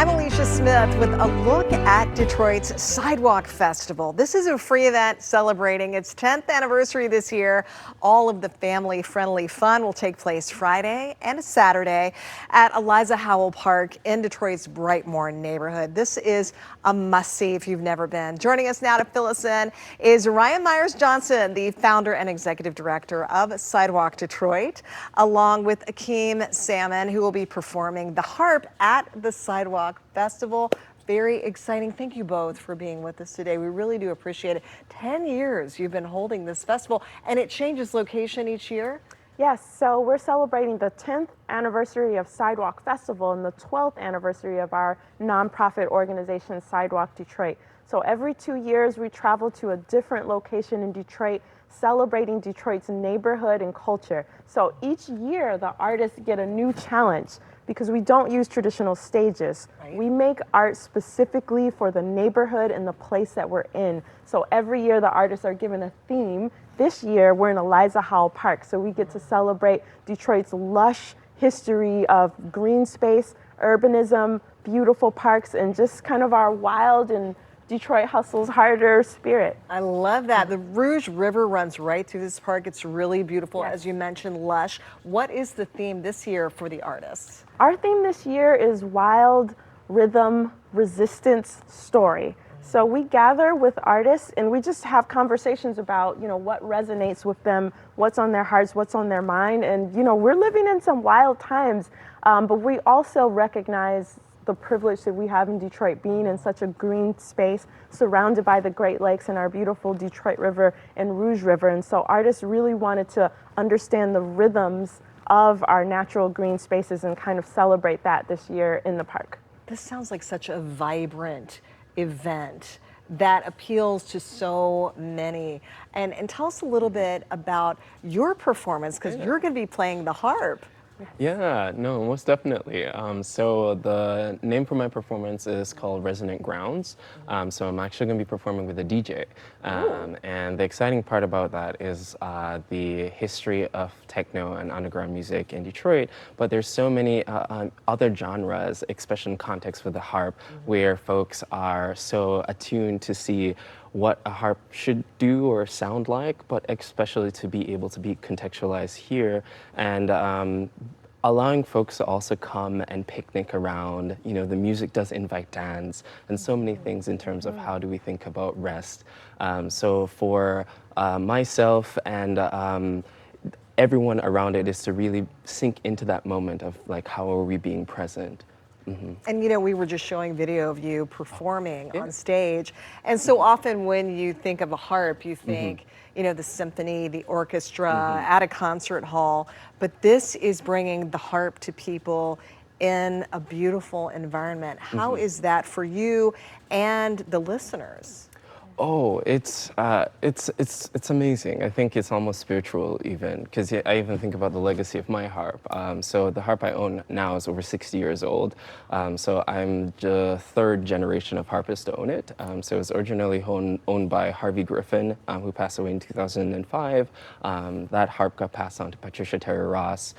I'm Alicia Smith with a look at Detroit's Sidewalk Festival. This is a free event celebrating its 10th anniversary this year. All of the family-friendly fun will take place Friday and Saturday at Eliza Howell Park in Detroit's Brightmoor neighborhood. This is a must-see if you've never been. Joining us now to fill us in is Ryan Myers-Johnson, the founder and executive director of Sidewalk Detroit, along with Akeem Salmon, who will be performing the harp at the Sidewalk Festival. Very exciting. Thank you both for being with us today. We really do appreciate it. 10 years you've been holding this festival, and it changes location each year? Yes, so we're celebrating the 10th anniversary of Sidewalk Festival and the 12th anniversary of our nonprofit organization, Sidewalk Detroit. So every 2 years we travel to a different location in Detroit, celebrating Detroit's neighborhood and culture. So each year the artists get a new challenge because we don't use traditional stages. Right. We make art specifically for the neighborhood and the place that we're in. So every year the artists are given a theme. This year we're in Eliza Howell Park, so we get to celebrate Detroit's lush history of green space, urbanism, beautiful parks, and just kind of our wild and Detroit hustles harder spirit. I love that. The Rouge River runs right through this park. It's really beautiful, yes. As you mentioned, lush. What is the theme this year for the artists? Our theme this year is wild, rhythm, resistance, story. So we gather with artists and we just have conversations about, what resonates with them, what's on their hearts, what's on their mind. And, we're living in some wild times, but we also recognize the privilege that we have in Detroit, being in such a green space, surrounded by the Great Lakes and our beautiful Detroit River and Rouge River. And so artists really wanted to understand the rhythms of our natural green spaces and kind of celebrate that this year in the park. This sounds like such a vibrant event that appeals to so many. And tell us a little bit about your performance, because you're going to be playing the harp. Yeah, no, most definitely. So the name for my performance is called Resonant Grounds. So I'm actually going to be performing with a DJ. And the exciting part about that is the history of techno and underground music in Detroit. But there's so many other genres, especially in context with the harp, where folks are so attuned to see what a harp should do or sound like, but especially to be able to be contextualized here, and allowing folks to also come and picnic around. The music does invite dance and so many things in terms of how do we think about rest. So for myself and everyone around it is to really sink into that moment of like, how are we being present? And we were just showing video of you performing on stage. And so often when you think of a harp, you think, the symphony, the orchestra, at a concert hall. But this is bringing the harp to people in a beautiful environment. How is that for you and the listeners? Oh, it's amazing. I think it's almost spiritual even, because I even think about the legacy of my harp. So the harp I own now is over 60 years old. So I'm the third generation of harpist to own it. So it was originally owned by Harvey Griffin, who passed away in 2005. That harp got passed on to Patricia Terry Ross,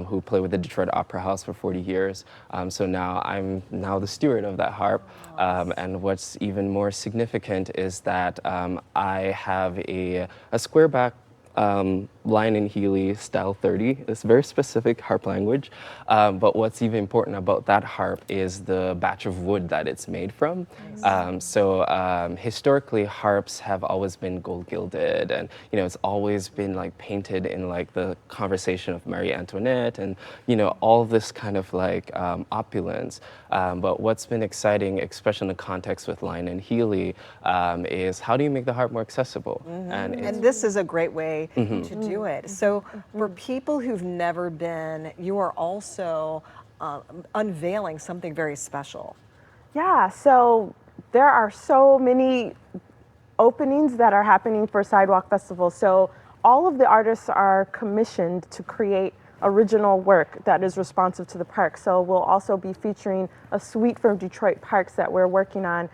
who played with the Detroit Opera House for 40 years. So now I'm the steward of that harp. And what's even more significant is that I have a square back Lion and Healy style 30. It's very specific harp language, but what's even important about that harp is the batch of wood that it's made from. So historically, harps have always been gold gilded, and it's always been like painted in like the conversation of Marie Antoinette, and all this kind of like opulence. But what's been exciting, especially in the context with Lion and Healy, is how do you make the harp more accessible? And this is a great way to do it. So for people who've never been, you are also unveiling something very special. Yeah, so there are so many openings that are happening for Sidewalk Festival. So all of the artists are commissioned to create original work that is responsive to the park. So we'll also be featuring a suite from Detroit Parks that we're working on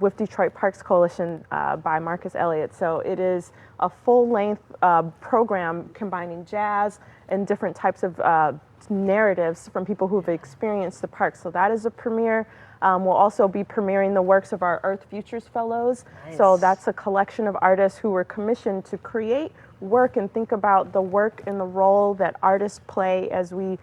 with Detroit Parks Coalition by Marcus Elliott. So it is a full-length program combining jazz and different types of narratives from people who've experienced the park. So that is a premiere. We'll also be premiering the works of our Earth Futures Fellows. Nice. So that's a collection of artists who were commissioned to create work and think about the work and the role that artists play as we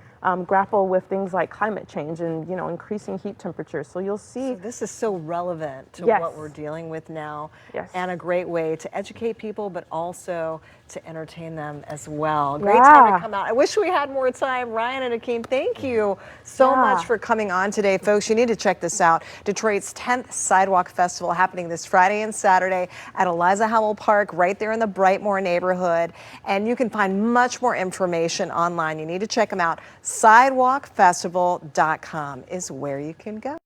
grapple with things like climate change and, you know, increasing heat temperatures. So you'll see. So this is so relevant to Yes. what we're dealing with now, Yes. and a great way to educate people, but also to entertain them as well. Great time to Yeah. come out. I wish we had more time. Ryan and Akeem, thank you so Yeah. much for coming on today. Folks, you need to check this out. Detroit's 10th Sidewalk Festival happening this Friday and Saturday at Eliza Howell Park, right there in the Brightmoor neighborhood. And you can find much more information online. You need to check them out. Sidewalkfestival.com is where you can go.